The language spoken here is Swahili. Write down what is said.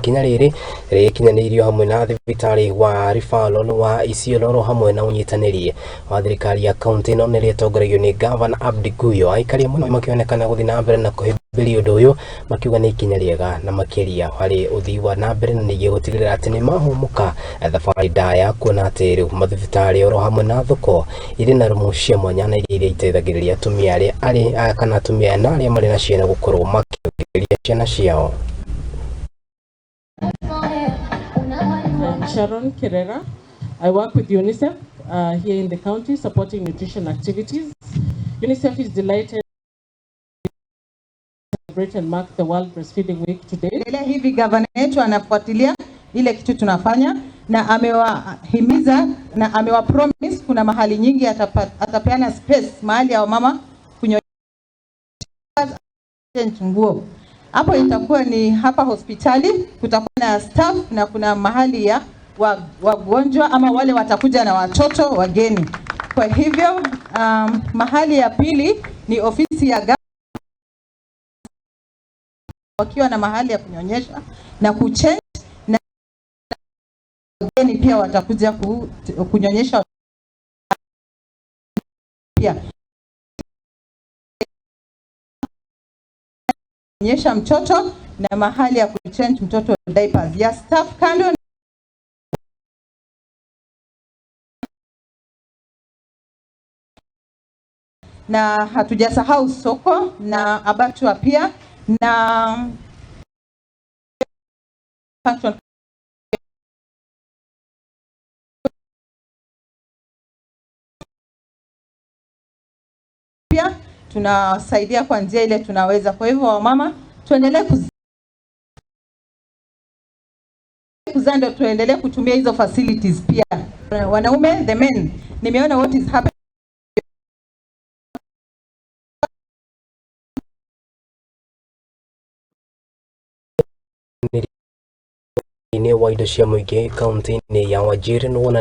ikinya riri rikinyanĩirio hamwe na thibitari wa referral wa Isiolo hamwe na unyitanĩri wa thirikari ya kaunti ĩno nĩ rĩtongoragio nĩ Gavana Magikuguira. Aikari mũno makĩonekana gũthiĩ na mbere na kũhĩmbĩria ũndũ ũyũ, makiuga nĩ ikinya rĩega na makĩria harĩ ũthii wa na mbere na ningĩ gũtigĩrĩra atĩ nĩ mahũmũka thabarĩ ndaya, kuona atĩ rĩu mathibitarĩ oro hamwe na thoko irĩ na rumu cia mwanya na iria iteithagĩrĩria atumia kana atumia na arĩa marĩ na ciana gũkorwo makĩongithĩria ciana ciao. Sharon Kerera. I work with UNICEF here in the county supporting nutrition activities. UNICEF is delighted to celebrate and mark the World Breastfeeding Week today. Hivi gavana yetu anafuatilia ile kitu tunafanya na amewahimiza na amewapromise kuna mahali nyingi atapeana space mahali ya mama kunyonyesha nguo. Hapo itakuwa ni hapa hospitali, kutakuwa na staff na kuna mahali ya wagonjwa ama wale watakuja na watoto wageni. Kwa hivyo mahali ya pili ni ofisi ya gavana wakiwa na mahali ya kunyonyesha na kuchange, na wageni pia watakuja kunyonyesha pia kunyonyesha mtoto na mahali ya kuchange mtoto diapers ya staff kando. Na hatujasahau soko na abattoir pia na pia tunasaidia kwa njia ile tunaweza. Kwa hivyo wamama tuendelee kuzando, tuendelee kutumia hizo facilities pia. Wanaume, the men, nimeona what is happening ni wa indo cia muingi kaunti-inĩ ya Wajir.